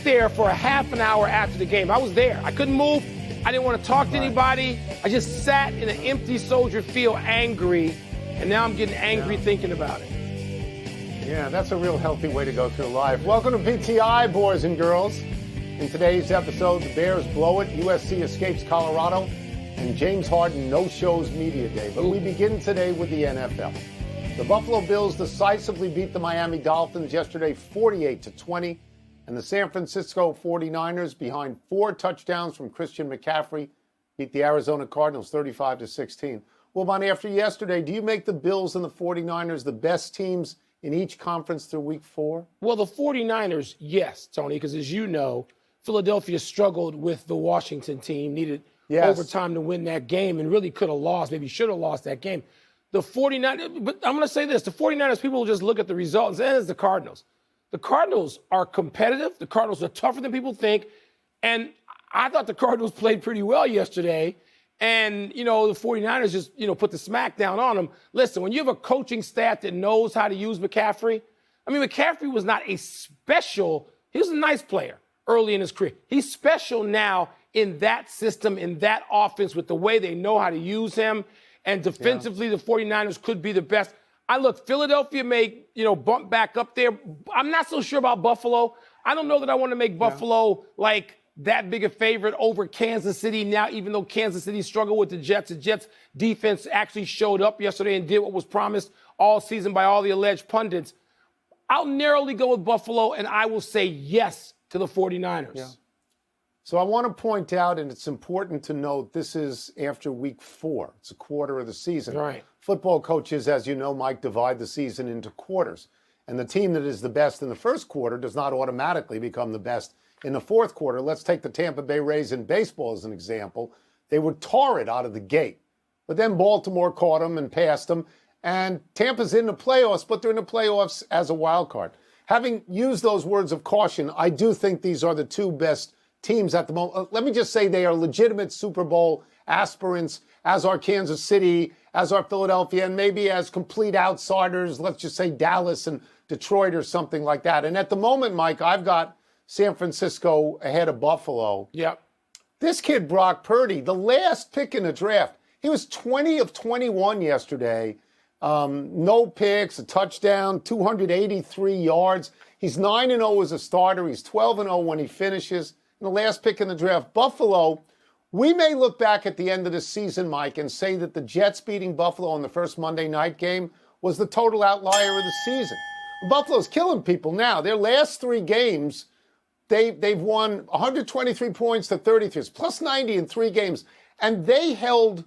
there for a half an hour after the game. I was there. I couldn't move. I didn't want to talk to anybody. I just sat in an empty Soldier Field angry, and now I'm getting angry thinking about it. Yeah, that's a real healthy way to go through life. Welcome to PTI, boys and girls. In today's episode, the Bears blow it, USC escapes Colorado, and James Harden no-shows media day. But we begin today with the NFL. The Buffalo Bills decisively beat the Miami Dolphins yesterday 48-20, and the San Francisco 49ers, behind 4 touchdowns from Christian McCaffrey, beat the Arizona Cardinals 35-16. Well, Bonnie, after yesterday, do you make the Bills and the 49ers the best teams in each conference through week 4? Well, the 49ers, yes, Tony, because as you know, Philadelphia struggled with the Washington team, needed overtime to win that game, and really could have lost, maybe should have lost that game. The 49ers, but I'm going to say this, the 49ers, people will just look at the results, and it's the Cardinals. The Cardinals are competitive. The Cardinals are tougher than people think, and I thought the Cardinals played pretty well yesterday. And, the 49ers just, put the smack down on them. Listen, when you have a coaching staff that knows how to use McCaffrey, McCaffrey was not he was a nice player early in his career. He's special now in that system, in that offense, with the way they know how to use him. And defensively, the 49ers could be the best. Philadelphia may, bump back up there. I'm not so sure about Buffalo. I don't know that I want to make Buffalo that big a favorite over Kansas City now, even though Kansas City struggled with the Jets. The Jets defense actually showed up yesterday and did what was promised all season by all the alleged pundits. I'll narrowly go with Buffalo, and I will say yes to the 49ers. Yeah. So I want to point out, and it's important to note, this is after week 4. It's a quarter of the season. Right. Football coaches, as you know, Mike, divide the season into quarters. And the team that is the best in the first quarter does not automatically become the best in the fourth quarter. Let's take the Tampa Bay Rays in baseball as an example. They were torrid out of the gate. But then Baltimore caught them and passed them. And Tampa's in the playoffs, but they're in the playoffs as a wild card. Having used those words of caution, I do think these are the 2 best teams at the moment. Let me just say they are legitimate Super Bowl aspirants, as are Kansas City, as are Philadelphia, and maybe as complete outsiders, let's just say Dallas and Detroit or something like that. And at the moment, Mike, I've got San Francisco ahead of Buffalo. Yep. This kid, Brock Purdy, the last pick in the draft, he was 20 of 21 yesterday. No picks, a touchdown, 283 yards. He's 9-0 as a starter. He's 12-0 when he finishes. And the last pick in the draft, Buffalo, we may look back at the end of the season, Mike, and say that the Jets beating Buffalo in the first Monday night game was the total outlier of the season. Buffalo's killing people now. Their last 3 games, they've won 123 points to 33, plus 90 in 3 games. And they held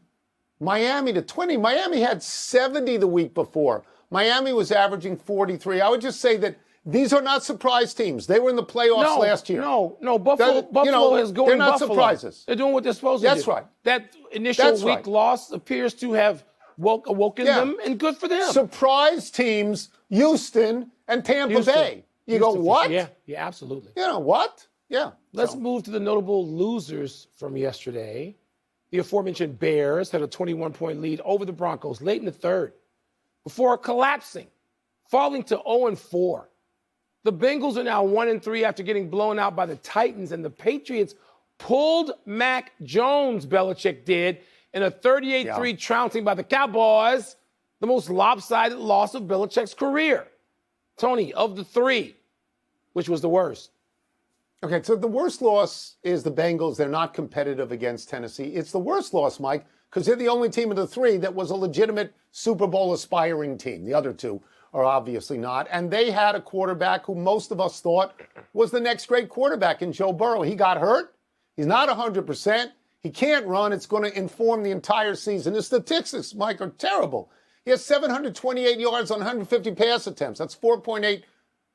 Miami to 20. Miami had 70 the week before. Miami was averaging 43. I would just say that these are not surprise teams. They were in the playoffs last year. No. Buffalo is going. They're not Buffalo. surprises. They're doing what they're supposed to do. That's right. That initial week loss appears to have awoken them, and good for them. Surprise teams, Houston and Tampa Bay. You go, what? Yeah, absolutely. What? Yeah. Let's move to the notable losers from yesterday. The aforementioned Bears had a 21-point lead over the Broncos late in the third before collapsing, falling to 0-4. The Bengals are now 1-3 after getting blown out by the Titans, and the Patriots pulled Mac Jones, Belichick did, in a 38-3 trouncing by the Cowboys, the most lopsided loss of Belichick's career. Tony, of the 3, which was the worst? Okay, so the worst loss is the Bengals. They're not competitive against Tennessee. It's the worst loss, Mike, because they're the only team of the 3 that was a legitimate Super Bowl aspiring team. The other 2 are obviously not. And they had a quarterback who most of us thought was the next great quarterback in Joe Burrow. He got hurt. He's not 100%. He can't run. It's going to inform the entire season. The statistics, Mike, are terrible. He has 728 yards on 150 pass attempts. That's 4.8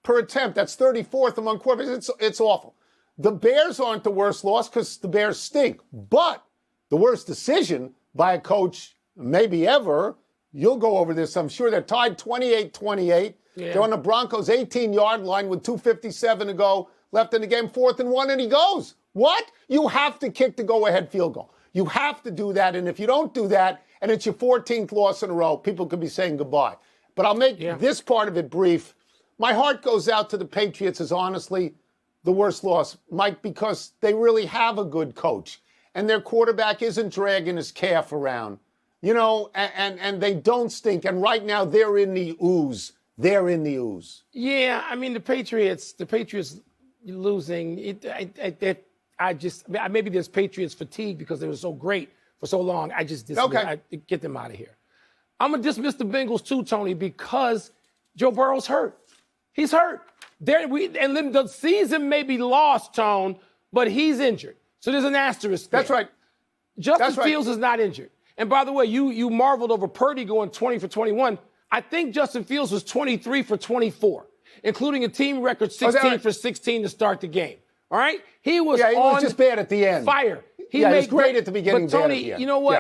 per attempt. That's 34th among quarterbacks. It's awful. The Bears aren't the worst loss because the Bears stink. But the worst decision by a coach maybe ever, you'll go over this, I'm sure. They're tied 28-28. Yeah. They're on the Broncos' 18-yard line with 2:57 to go left in the game, 4th and 1, and he goes. What? You have to kick the go-ahead field goal. You have to do that, and if you don't do that, and it's your 14th loss in a row, people could be saying goodbye. But I'll make this part of it brief. My heart goes out to the Patriots as honestly the worst loss, Mike, because they really have a good coach and their quarterback isn't dragging his calf around, and they don't stink. And right now they're in the ooze. They're in the ooze. Yeah, I mean, the Patriots losing, maybe there's Patriots fatigue because they were so great for so long. I just get them out of here. I'm going to dismiss the Bengals too, Tony, because Joe Burrow's hurt. He's hurt. And then the season may be lost, Tone, but he's injured. So there's an asterisk there. That's right. Justin Fields is not injured. And by the way, you marveled over Purdy going 20 for 21. I think Justin Fields was 23 for 24, including a team record 16 for 16 to start the game. All right? He was just bad at the end. Fire. He was great at the beginning. But Tony, bad at the end. You know what?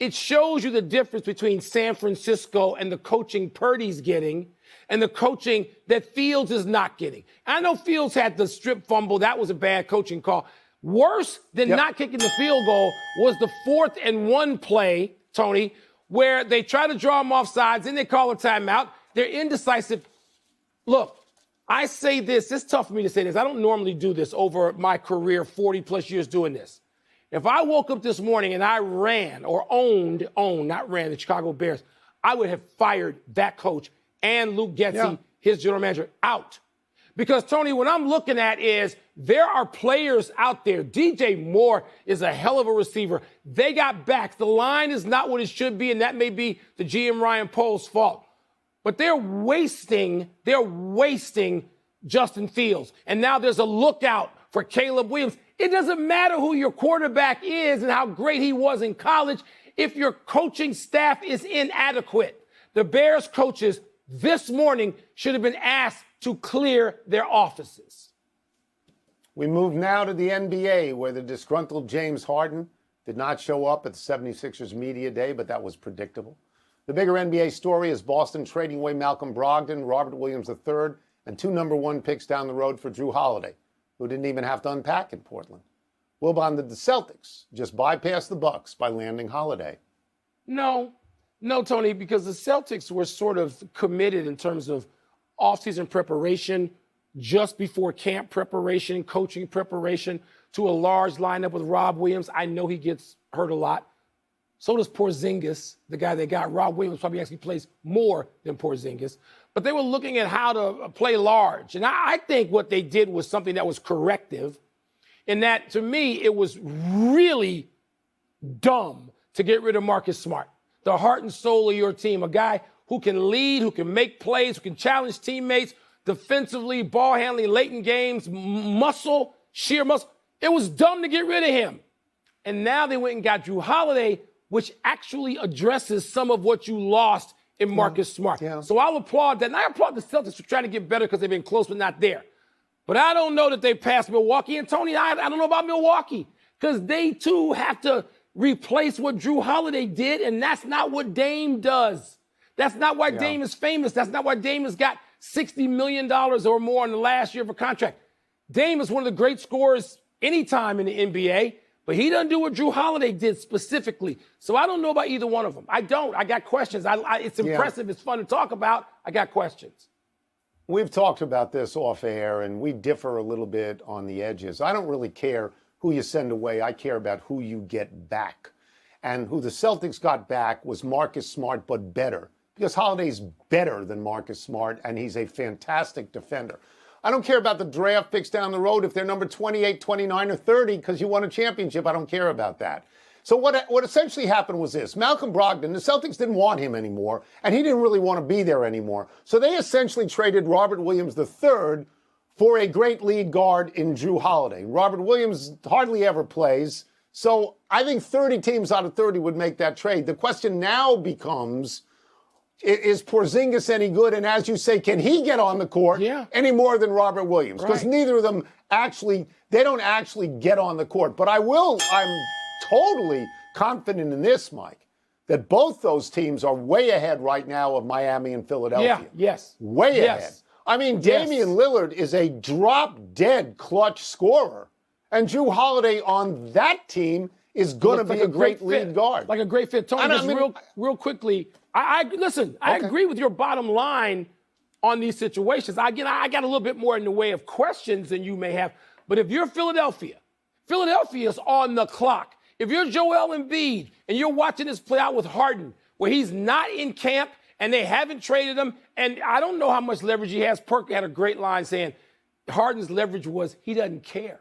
Yeah. It shows you the difference between San Francisco and the coaching Purdy's getting and the coaching that Fields is not getting. I know Fields had the strip fumble. That was a bad coaching call. Worse than not kicking the field goal was the 4th and 1 play, Tony, where they try to draw him off sides, then they call a timeout. They're indecisive. Look, I say this. It's tough for me to say this. I don't normally do this over my career, 40-plus years doing this. If I woke up this morning and I owned, not ran, the Chicago Bears, I would have fired that coach and Luke Getsy, his general manager, out. Because, Tony, what I'm looking at is there are players out there. DJ Moore is a hell of a receiver. They got backs. The line is not what it should be, and that may be the GM Ryan Poles' fault. But they're wasting Justin Fields. And now there's a lookout for Caleb Williams. It doesn't matter who your quarterback is and how great he was in college if your coaching staff is inadequate. The Bears coaches this morning should have been asked to clear their offices. We move now to the NBA, where the disgruntled James Harden did not show up at the 76ers media day, but that was predictable. The bigger NBA story is Boston trading away Malcolm Brogdon, Robert Williams III, and 2 number 1 picks down the road for Drew Holiday, who didn't even have to unpack in Portland. Wilbon, did the Celtics just bypass the Bucks by landing Holiday? No, Tony, because the Celtics were sort of committed in terms of offseason preparation, just before camp preparation, coaching preparation, to a large lineup with Rob Williams. I know he gets hurt a lot. So does Porzingis, the guy they got. Rob Williams probably actually plays more than Porzingis. But they were looking at how to play large. And I think what they did was something that was corrective, in that, to me, it was really dumb to get rid of Marcus Smart, the heart and soul of your team, a guy who can lead, who can make plays, who can challenge teammates defensively, ball handling, late in games, sheer muscle. It was dumb to get rid of him. And now they went and got Drew Holiday, which actually addresses some of what you lost in Marcus Smart. Yeah. So I'll applaud that. And I applaud the Celtics for trying to get better because they've been close but not there. But I don't know that they passed Milwaukee. And, Tony, I don't know about Milwaukee because they, too, have to replace what Drew Holiday did, and that's not what Dame does. That's not why Dame is famous. That's not why Dame has got $60 million or more in the last year of a contract. Dame is one of the great scorers anytime in the NBA, but he doesn't do what Drew Holiday did specifically. So I don't know about either one of them. I don't. I got questions. It's impressive. It's fun to talk about. I got questions. We've talked about this off air, and we differ a little bit on the edges. I don't really care who you send away. I care about who you get back. And who the Celtics got back was Marcus Smart, but better. Because Holiday's better than Marcus Smart, and he's a fantastic defender. I don't care about the draft picks down the road if they're number 28, 29, or 30 because you won a championship. I don't care about that. So what essentially happened was this. Malcolm Brogdon, the Celtics didn't want him anymore, and he didn't really want to be there anymore. So they essentially traded Robert Williams III for a great lead guard in Drew Holiday. Robert Williams hardly ever plays. So I think 30 teams out of 30 would make that trade. The question now becomes, is Porzingis any good? And as you say, can he get on the court any more than Robert Williams? Because neither of them they don't actually get on the court. But I'm totally confident in this, Mike, that both those teams are way ahead right now of Miami and Philadelphia. Way ahead. I mean, Damian Lillard is a drop-dead clutch scorer. And Drew Holiday on that team is going to be a great lead guard. Like a great fit. Tony, real quickly, I agree with your bottom line on these situations. Again, I got a little bit more in the way of questions than you may have. But if you're Philadelphia is on the clock. If you're Joel Embiid and you're watching this play out with Harden, where he's not in camp and they haven't traded him, and I don't know how much leverage he has. Perk had a great line saying Harden's leverage was he doesn't care.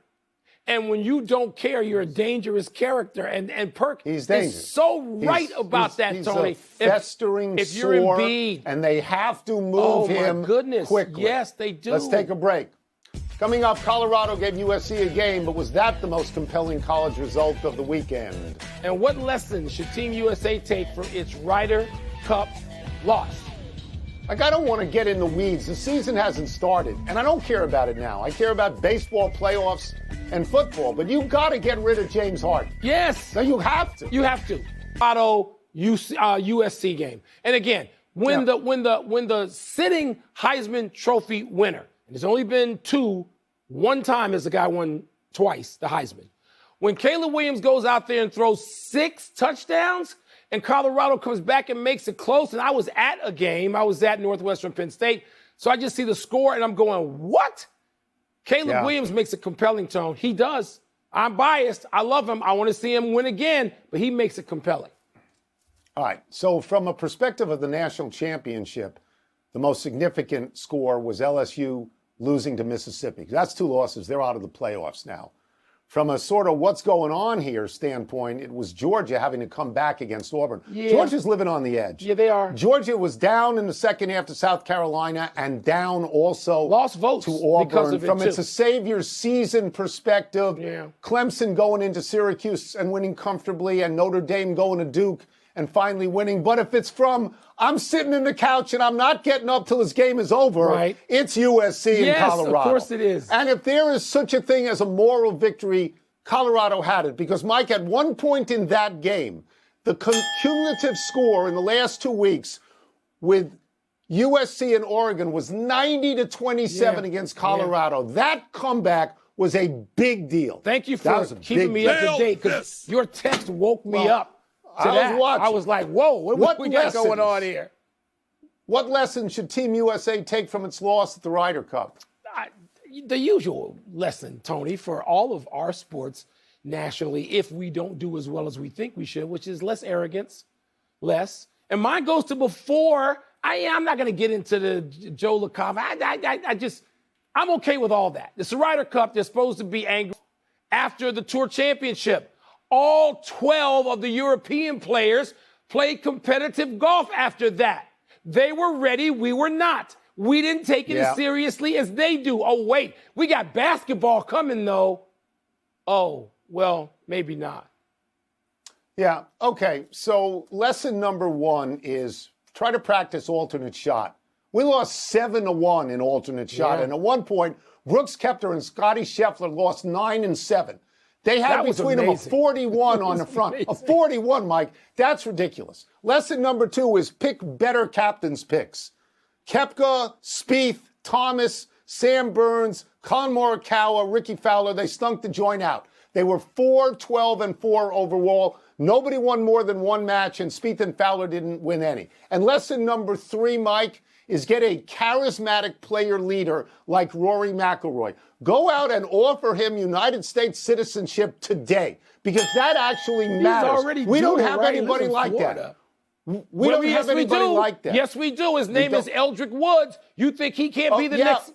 And when you don't care, you're a dangerous character. And Perk is so right about that, he's Tony. A festering if you're sore, Embiid, and they have to move him quickly. Yes, they do. Let's take a break. Coming up, Colorado gave USC a game, but was that the most compelling college result of the weekend? And what lessons should Team USA take from its Ryder Cup loss? Like, I don't want to get in the weeds. The season hasn't started, and I don't care about it now. I care about baseball playoffs and football, but you've got to get rid of James Harden. Yes. No, you have to. You have to. Colorado USC game. And again, when the sitting Heisman Trophy winner, and there's only been two, one time has the guy won twice, the Heisman. When Caleb Williams goes out there and throws 6 touchdowns, and Colorado comes back and makes it close, and I was at a game. I was at Northwestern Penn State. So I just see the score, and I'm going, what? Caleb Williams makes it compelling, Tone. He does. I'm biased. I love him. I want to see him win again, but he makes it compelling. All right. So from a perspective of the national championship, the most significant score was LSU losing to Mississippi. That's 2 losses. They're out of the playoffs now. From a sort of what's going on here standpoint, it was Georgia having to come back against Auburn. Yeah. Georgia's living on the edge. Yeah, they are. Georgia was down in the second half to South Carolina and down also lost votes to Auburn. Because of From it it's a savior season perspective, Clemson going into Syracuse and winning comfortably, and Notre Dame going to Duke and finally winning. But if it's from I'm sitting in the couch and I'm not getting up till this game is over, it's USC in Colorado. Yes, of course it is. And if there is such a thing as a moral victory, Colorado had it. Because, Mike, at one point in that game, the cumulative score in the last 2 weeks with USC and Oregon was 90-27 against Colorado. That comeback was a big deal. Thank you for keeping me up to date, because your text woke me up. I was like, whoa, what we got going on here? What lessons should Team USA take from its loss at the Ryder Cup? The usual lesson, Tony, for all of our sports nationally, if we don't do as well as we think we should, which is less arrogance, less. And mine goes to before. I'm not going to get into the Joe LaCava. I'm okay with all that. It's the Ryder Cup. They're supposed to be angry after the Tour Championship. All 12 of the European players played competitive golf after that. They were ready. We were not. We didn't take it as seriously as they do. Oh, wait. We got basketball coming, though. Oh, well, maybe not. Yeah. Okay. So lesson number 1 is try to practice alternate shot. We lost 7-1 in alternate shot. And at one point, Brooks Koepka and Scottie Scheffler lost 9-7. They had between them a 41 on the front. A 41, Mike. That's ridiculous. Lesson number 2 is pick better captain's picks. Koepka, Spieth, Thomas, Sam Burns, Colin Morikawa, Ricky Fowler, they stunk the joint out. They were 4-12-4 overall. Nobody won more than one match, and Spieth and Fowler didn't win any. And lesson number 3, Mike, is get a charismatic player leader like Rory McIlroy. Go out and offer him United States citizenship today, because that actually matters. We don't have anybody like that. We don't have anybody like that. Yes, we do. His name is Eldrick Woods. You think he can't be the next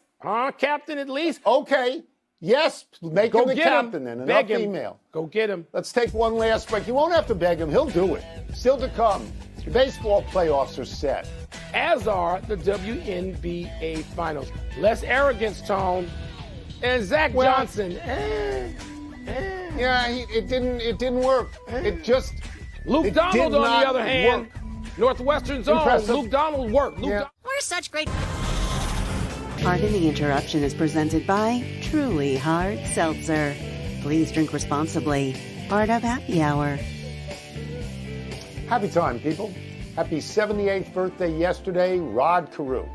captain at least? Okay. Yes, make him the captain then. Enough email. Go get him. Let's take one last break. You won't have to beg him. He'll do it. Still to come. The baseball playoffs are set. As are the WNBA finals. Less arrogance, Tone. And Zach Johnson. Yeah, it didn't work. Luke Donald, on the other hand, Northwestern's own. Luke Donald worked. We're such great. Pardon the Interruption is presented by Truly Hard Seltzer. Please drink responsibly. Part of Happy Hour. Happy time, people. Happy 78th birthday yesterday, Rod Carew.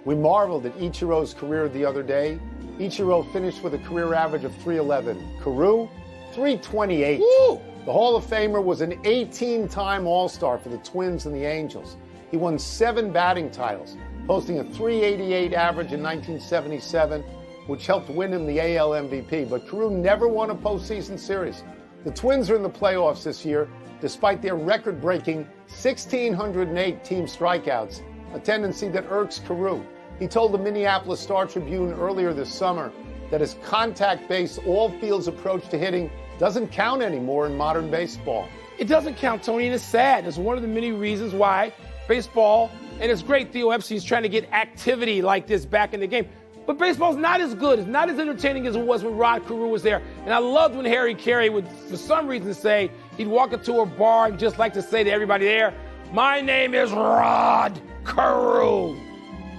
We marveled at Ichiro's career the other day. Ichiro finished with a career average of 311. Carew, 328. Woo! The Hall of Famer was an 18-time All-Star for the Twins and the Angels. He won 7 batting titles, posting a .388 average in 1977, which helped win him the AL MVP. But Carew never won a postseason series. The Twins are in the playoffs this year, despite their record-breaking 1,608 team strikeouts, a tendency that irks Carew. He told the Minneapolis Star-Tribune earlier this summer that his contact-based all-fields approach to hitting doesn't count anymore in modern baseball. It doesn't count, Tony, and it's sad. It's one of the many reasons why baseball, and it's great Theo Epstein's trying to get activity like this back in the game. But baseball's not as good. It's not as entertaining as it was when Rod Carew was there. And I loved when Harry Carey would, for some reason, say he'd walk into a bar and just like to say to everybody there, "My name is Rod Carew."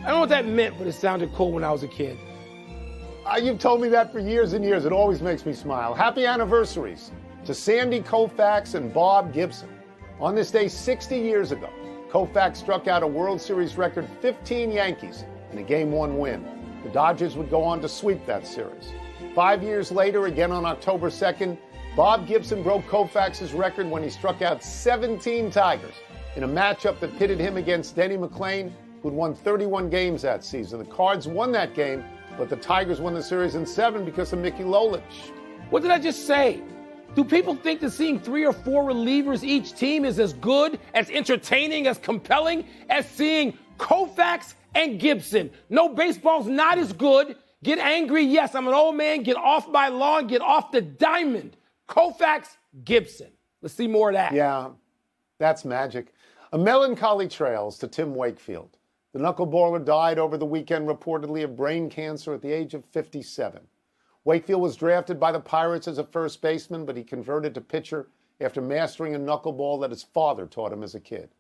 I don't know what that meant, but it sounded cool when I was a kid. You've told me that for years and years. It always makes me smile. Happy anniversaries to Sandy Koufax and Bob Gibson. On this day 60 years ago, Koufax struck out a World Series record 15 Yankees in a Game 1 win. The Dodgers would go on to sweep that series. 5 years later, again on October 2nd, Bob Gibson broke Koufax's record when he struck out 17 Tigers in a matchup that pitted him against Denny McLain, who'd won 31 games that season. The Cards won that game, but the Tigers won the series in 7 because of Mickey Lolich. What did I just say? Do people think that seeing 3 or 4 relievers each team is as good, as entertaining, as compelling as seeing Koufax and Gibson? No, baseball's not as good. Get angry. Yes, I'm an old man. Get off my lawn. Get off the diamond. Koufax, Gibson. Let's see more of that. Yeah, that's magic. A melancholy trails to Tim Wakefield. The knuckleballer died over the weekend reportedly of brain cancer at the age of 57. Wakefield was drafted by the Pirates as a first baseman, but he converted to pitcher after mastering a knuckleball that his father taught him as a kid.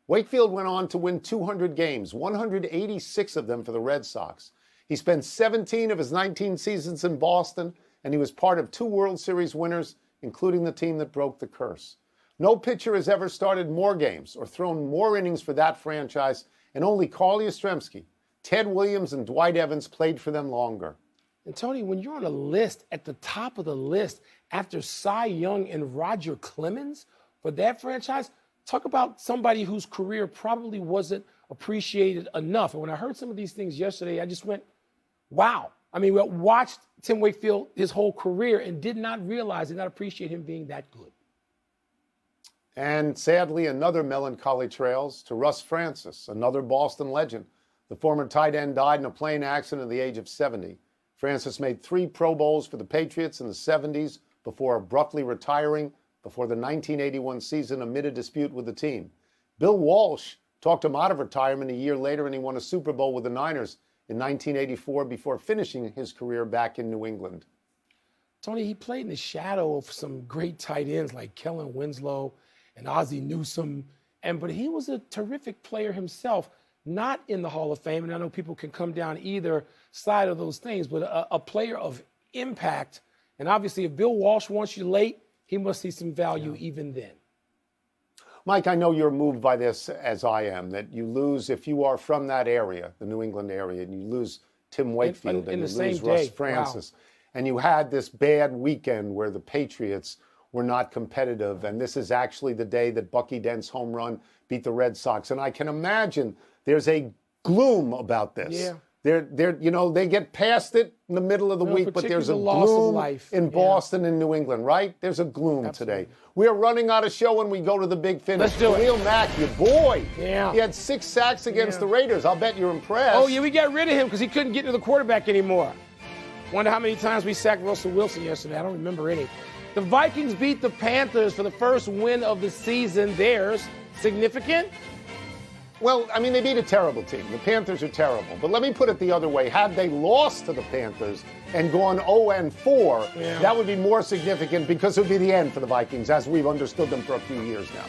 Wakefield went on to win 200 games, 186 of them for the Red Sox. He spent 17 of his 19 seasons in Boston, and he was part of 2 World Series winners, including the team that broke the curse. No pitcher has ever started more games or thrown more innings for that franchise, and only Carl Yastrzemski, Ted Williams, and Dwight Evans played for them longer. And Tony, when you're on a list at the top of the list after Cy Young and Roger Clemens for that franchise, talk about somebody whose career probably wasn't appreciated enough. And when I heard some of these things yesterday, I just went, wow. I mean, we watched Tim Wakefield his whole career and did not realize, did not appreciate him being that good. And sadly, another melancholy trails to Russ Francis, another Boston legend. The former tight end died in a plane accident at the age of 70. Francis made 3 Pro Bowls for the Patriots in the 70s before abruptly retiring before the 1981 season amid a dispute with the team. Bill Walsh talked him out of retirement a year later, and he won a Super Bowl with the Niners in 1984 before finishing his career back in New England. Tony, he played in the shadow of some great tight ends like Kellen Winslow and Ozzie Newsome, but he was a terrific player himself, not in the Hall of Fame, and I know people can come down either side of those things, but a player of impact. And obviously, if Bill Walsh wants you late, he must see some value even then. Mike, I know you're moved by this as I am, that you lose, if you are from that area, the New England area, and you lose Tim Wakefield and you lose Russ Francis, and you had this bad weekend where the Patriots were not competitive, and this is actually the day that Bucky Dent's home run beat the Red Sox. And I can imagine there's a gloom about this. Yeah. They get past it in the middle of the week, but there's a gloom in Boston and New England, right? There's a gloom today. We are running out of show when we go to the big finish. Let's do it. Khalil Mack, your boy. Yeah. He had 6 sacks against the Raiders. I'll bet you're impressed. Oh, yeah, we got rid of him because he couldn't get to the quarterback anymore. Wonder how many times we sacked Russell Wilson yesterday. I don't remember any. The Vikings beat the Panthers for the first win of the season. Theirs significant? Well, I mean, they beat a terrible team. The Panthers are terrible. But let me put it the other way. Had they lost to the Panthers and gone 0-4, that would be more significant because it would be the end for the Vikings, as we've understood them for a few years now.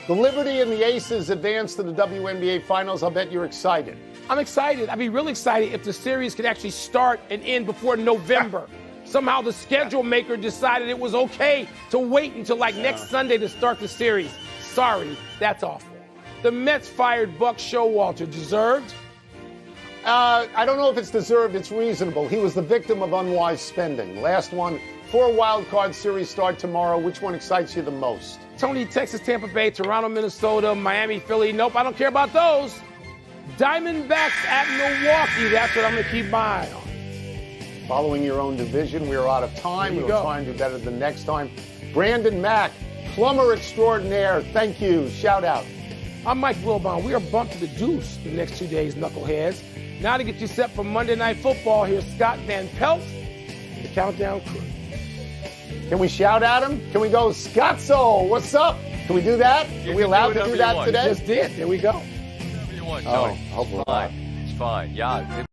The Liberty and the Aces advance to the WNBA Finals. I'll bet you're excited. I'm excited. I'd be really excited if the series could actually start and end before November. Somehow the schedule maker decided it was okay to wait until next Sunday to start the series. Sorry, that's awful. The Mets fired Buck Showalter. Deserved? I don't know if it's deserved. It's reasonable. He was the victim of unwise spending. Last one, 4 wild card series start tomorrow. Which one excites you the most? Tony, Texas, Tampa Bay, Toronto, Minnesota, Miami, Philly. Nope, I don't care about those. Diamondbacks at Milwaukee. That's what I'm going to keep my eye on. Following your own division, we are out of time. There you We'll go. try and do better the next time. Brandon Mack, plumber extraordinaire. Thank you. Shout out. I'm Mike Wilbon. We are bumped to the deuce the next 2 days, knuckleheads. Now to get you set for Monday Night Football, here's Scott Van Pelt and the Countdown Crew. Can we shout at him? Can we go, Scotzo, what's up? Can we do that? Are we allowed to do that today? Just did. There we go. Whatever you want, Oh, Tony. hopefully It's fine. It's fine. Yeah.